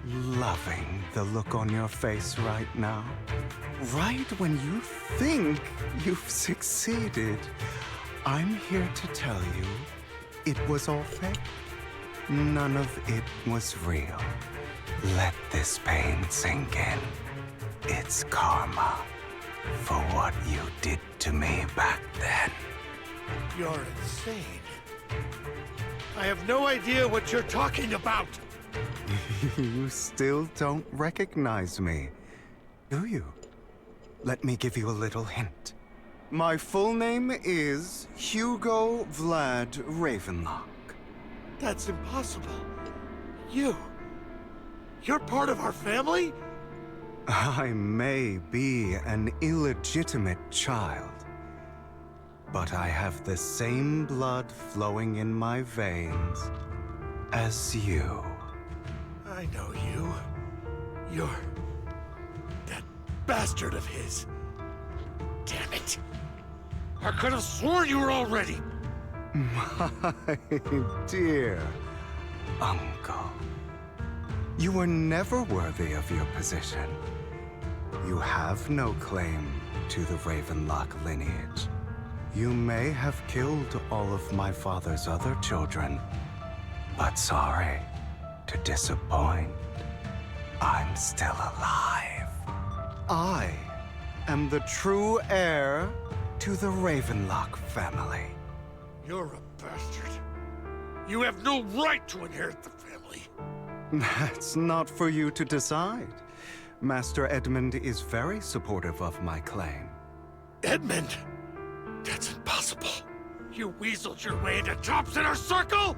loving the look on your face right now. Right when you think you've succeeded, I'm here to tell you it was all fake. None of it was real. Let this pain sink in. It's karma for what you did to me back then. You're insane. I have no idea what you're talking about. You still don't recognize me, do you? Let me give you a little hint. My full name is Hugo Vlad Ravenlock. That's impossible. You're part of our family? I may be an illegitimate child, but I have the same blood flowing in my veins as you. I know you. You're that bastard of his. Damn it. I could have sworn you were already. My dear uncle, you were never worthy of your position. You have no claim to the Ravenlock lineage. You may have killed all of my father's other children, but sorry to disappoint. I'm still alive. I am the true heir to the Ravenlock family. You're a bastard. You have no right to inherit the family. That's not for you to decide. Master Edmund is very supportive of my claim. Edmund? That's impossible. You weaseled your way into Top's inner circle?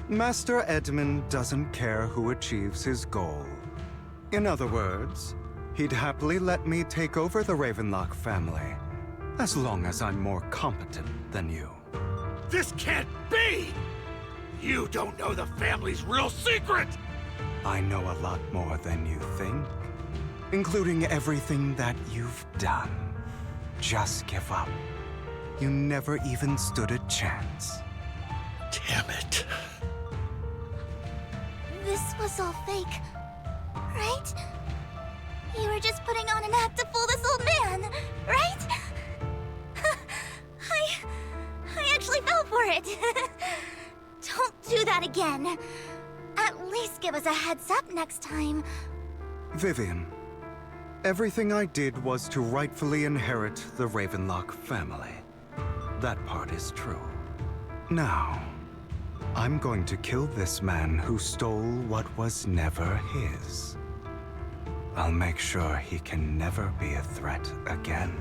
Master Edmund doesn't care who achieves his goal. In other words, he'd happily let me take over the Ravenlock family, as long as I'm more competent than you. This can't be! You don't know the family's real secret! I know a lot more than you think, including everything that you've done. Just give up. You never even stood a chance. Damn it. This was all fake, right? You were just putting on an act to fool this old man, right? I actually fell for it. Don't do that again. At least give us a heads up next time. Vivian, everything I did was to rightfully inherit the Ravenlock family. That part is true. Now, I'm going to kill this man who stole what was never his. I'll make sure he can never be a threat again.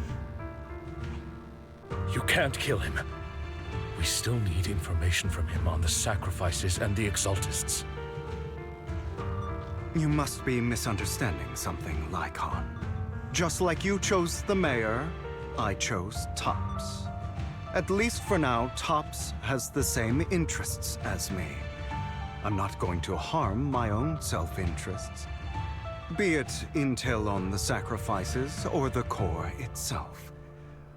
You can't kill him. We still need information from him on the sacrifices and the Exaltists. You must be misunderstanding something, Lycon. Just like you chose the mayor, I chose Tops. At least for now, Tops has the same interests as me. I'm not going to harm my own self-interests. Be it intel on the sacrifices or the core itself.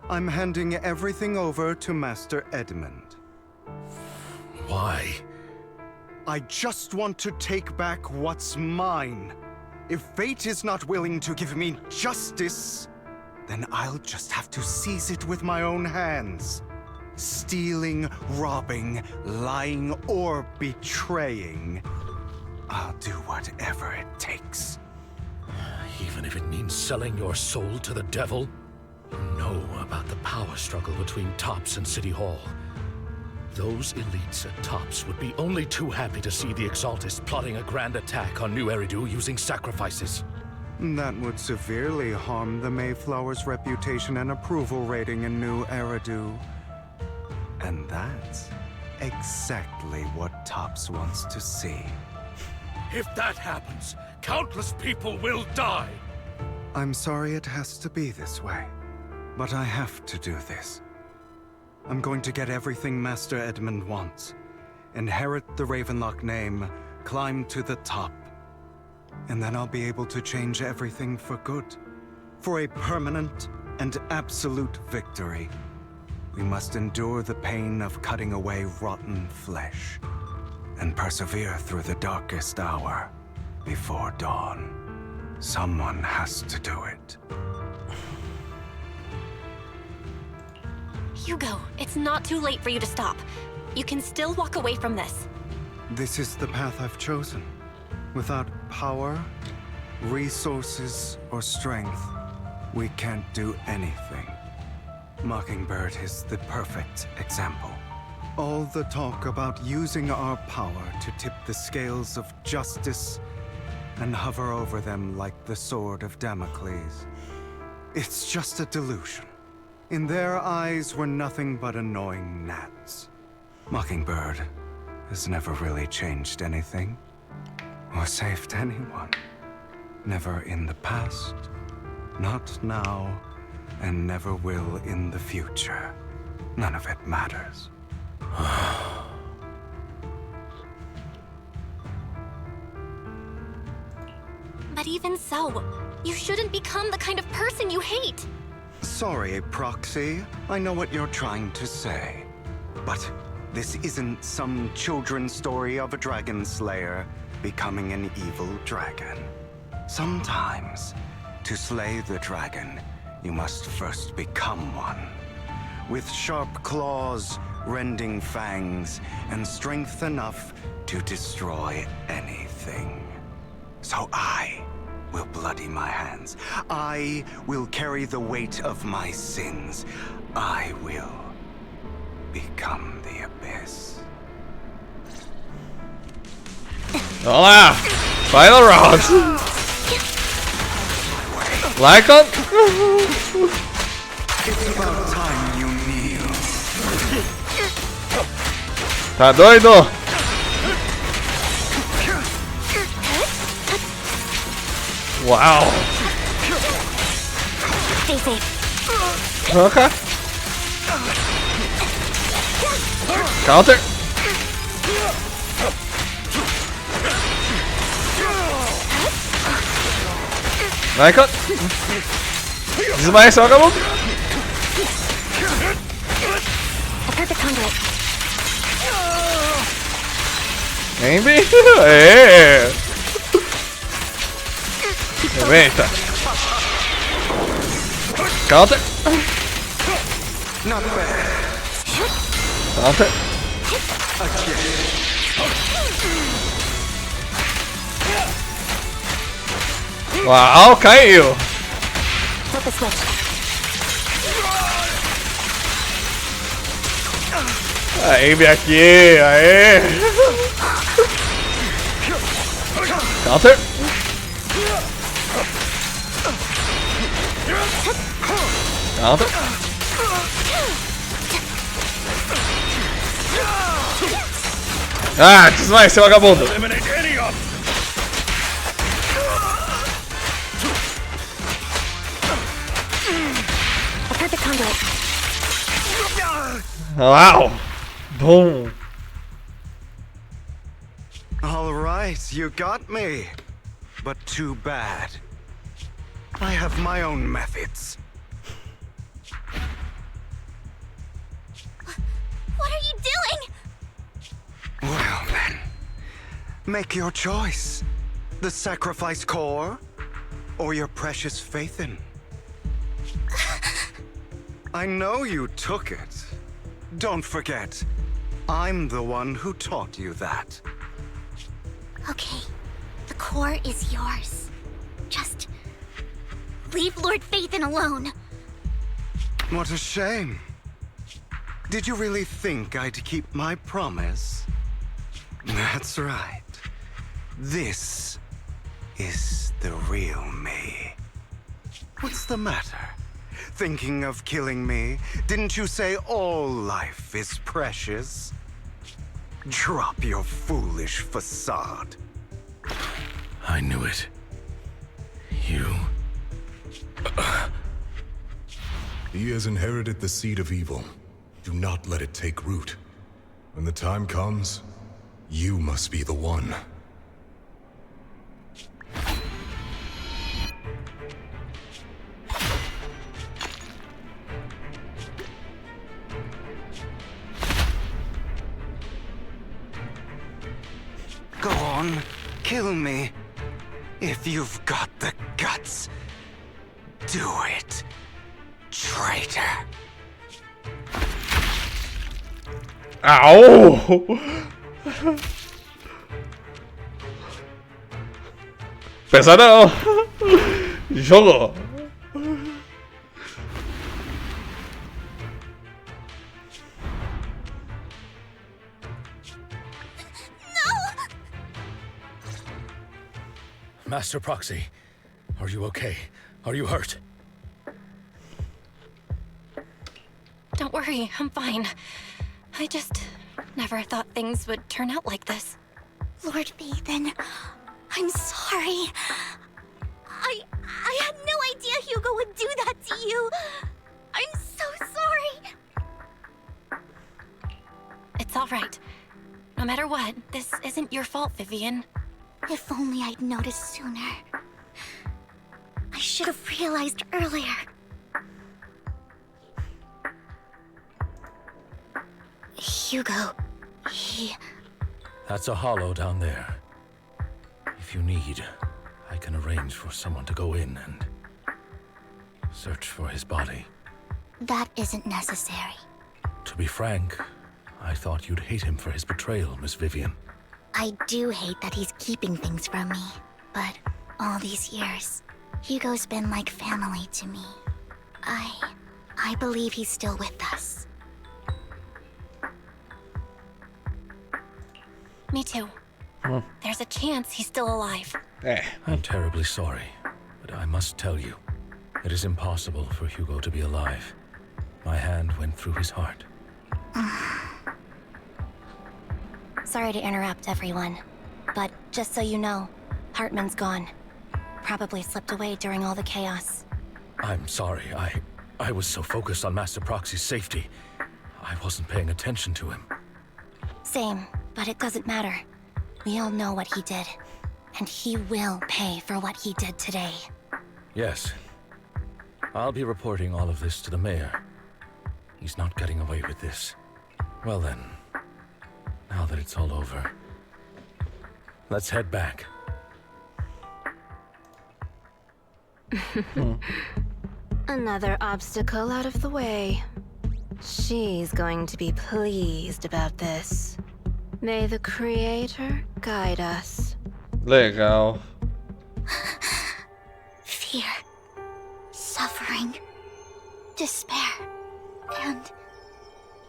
I'm handing everything over to Master Edmund. Why? I just want to take back what's mine. If fate is not willing to give me justice, then I'll just have to seize it with my own hands. Stealing, robbing, lying, or betraying. I'll do whatever it takes. Even if it means selling your soul to the devil? You know about the power struggle between Tops and City Hall. Those elites at Tops would be only too happy to see the Exaltists plotting a grand attack on New Eridu using sacrifices. That would severely harm the Mayflower's reputation and approval rating in New Eridu. And that's exactly what Tops wants to see. If that happens, countless people will die. I'm sorry it has to be this way, but I have to do this. I'm going to get everything Master Edmund wants. Inherit the Ravenlock name, climb to the top. And then I'll be able to change everything for good. For a permanent and absolute victory. we must endure the pain of cutting away rotten flesh and persevere through the darkest hour before dawn. Someone has to do it. Hugo, it's not too late for you to stop. You can still walk away from this. This is the path I've chosen. Without power, resources, or strength, we can't do anything. Mockingbird is the perfect example. All the talk about using our power to tip the scales of justice and hover over them like the sword of Damocles. It's just a delusion. In their eyes, we're nothing but annoying gnats. Mockingbird has never really changed anything, or saved anyone. Never in the past, not now, and never will in the future. None of it matters. But even so, you shouldn't become the kind of person you hate. Sorry, Proxy. I know what you're trying to say. But this isn't some children's story of a dragon slayer becoming an evil dragon. Sometimes, to slay the dragon, you must first become one. With sharp claws, rending fangs, and strength enough to destroy anything. So I will bloody my hands. I will carry the weight of my sins. I will become the abyss. Olá! Final round! Like on! It's about time you kneel. Tá doido? Wow! Stay safe. Okay. Counter. Like it. Desmaia esse vagabundo. A perfect conduit. Maybe? É. Aproveita. Counter. Not bad. Counter. Uau, caiu. Flip the switch. Aí, vem aqui, aê. Counter. Counter. Ah, desmaia, seu vagabundo. A perfect conduit. Wow. Boom. All right, you got me. But too bad. I have my own methods. What are you doing? Well then, make your choice. The sacrifice core, or your precious Faithin. I know you took it. Don't forget, I'm the one who taught you that. Okay, the core is yours. Just leave Lord Faithin alone. What a shame. Did you really think I'd keep my promise? That's right. This is the real me. What's the matter? Thinking of killing me? Didn't you say all life is precious? Drop your foolish facade. I knew it. You... He has inherited the seed of evil. Do not let it take root. When the time comes, you must be the one. spawn. Kill me. If you've got the guts, do it, traitor. Au! Pesadão! Jogou! Master Proxy, are you okay? Are you hurt? Don't worry, I'm fine. I just never thought things would turn out like this. Lord Phaethon, I'm sorry. I had no idea Hugo would do that to you. I'm so sorry. It's all right. No matter what, this isn't your fault, Vivian. If only I'd noticed sooner. I should have realized earlier. Hugo, he... That's a hollow down there. If you need, I can arrange for someone to go in and search for his body. That isn't necessary. To be frank, I thought you'd hate him for his betrayal, Miss Vivian. I do hate that he's keeping things from me, but all these years, Hugo's been like family to me. I believe he's still with us. Me too. There's a chance he's still alive. I'm terribly sorry, but I must tell you, it is impossible for Hugo to be alive. My hand went through his heart. Sorry to interrupt, everyone. But just so you know, Hartman's gone. Probably slipped away during all the chaos. I'm sorry, I was so focused on Master Proxy's safety. I wasn't paying attention to him. Same, but it doesn't matter. We all know what he did. And he will pay for what he did today. Yes. I'll be reporting all of this to the mayor. He's not getting away with this. Well then, now that it's all over, let's head back. Another obstacle out of the way. She's going to be pleased about this. May the Creator guide us. Legal. Fear, suffering, despair, and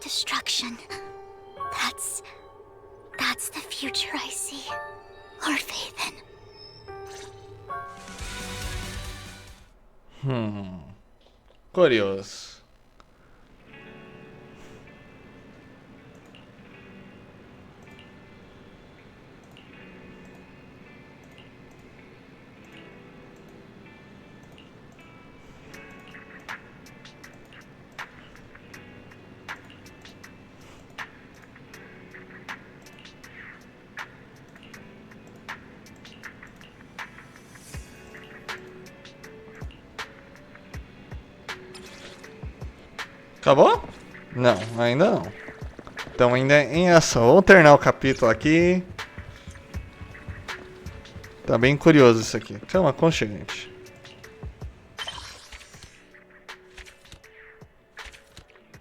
destruction. That's the future I see. Lord Phaethon. Curioso. Acabou? Não, ainda não. Estamos ainda em ação. Vamos terminar o capítulo aqui. Tá bem curioso isso aqui. Calma, aconchegante.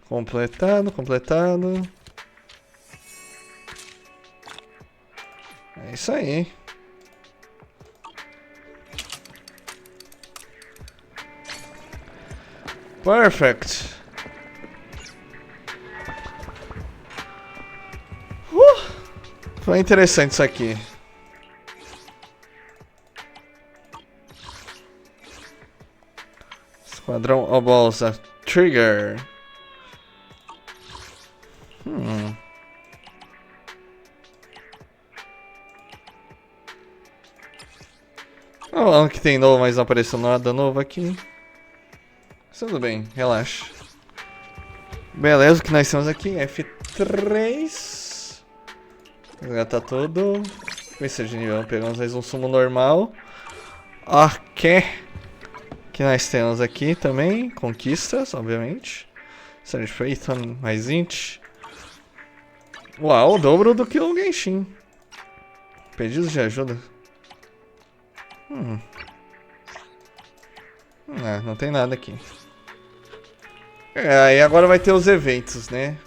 Completado, completado. É isso aí. Perfect. Foi interessante isso aqui. Esquadrão Obolsa Trigger. Falando que tem novo, mas não apareceu nada novo aqui. Tudo bem, relaxa. Beleza, o que nós temos aqui? F3. Já tá tudo. Esse de nível. Pegamos mais um sumo normal. Ok. Que nós temos aqui também. Conquistas, obviamente. Sérgio Phaethon, mais int. Uau, o dobro do que o Genshin. Pedidos de ajuda. Não tem nada aqui. E agora vai ter os eventos, né?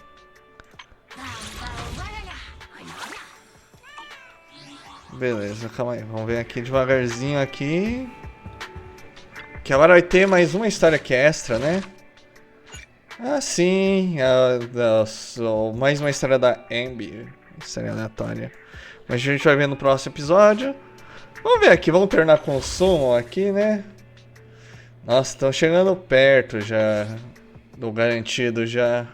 Beleza, calma aí. Vamos ver aqui devagarzinho aqui. Que agora vai ter mais uma história que é extra, né? Ah, sim. Mais uma história da Ambi. História aleatória. Mas a gente vai ver no próximo episódio. Vamos ver aqui. Vamos terminar com o sumo aqui, né? Nossa, estão chegando perto já. Do garantido já.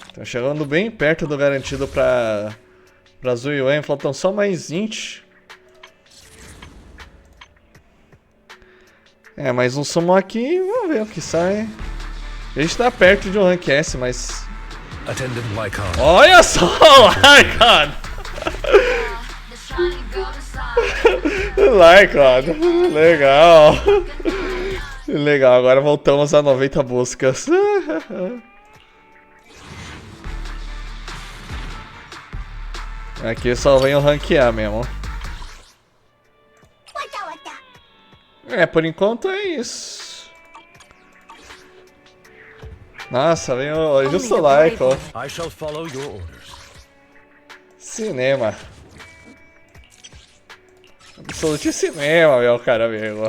Estão chegando bem perto do garantido pra Zuiwen. Faltam só mais 20. Mais um summon aqui. Vamos ver o que sai. A gente tá perto de um rank S, mas... Olha só o Lycan! Lycan, legal. Legal, agora voltamos a 90 buscas. Aqui só vem o rank A mesmo. Por enquanto é isso. Nossa, vem o justo like, ó. Cinema. Absolute cinema, meu cara amigo.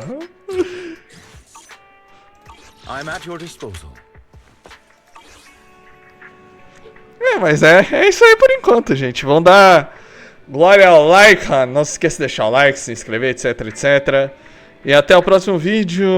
I'm at your disposal. Mas é isso aí por enquanto, gente. Vamos dar glória ao like, não se esqueça de deixar o like, se inscrever, etc, etc. E até o próximo vídeo.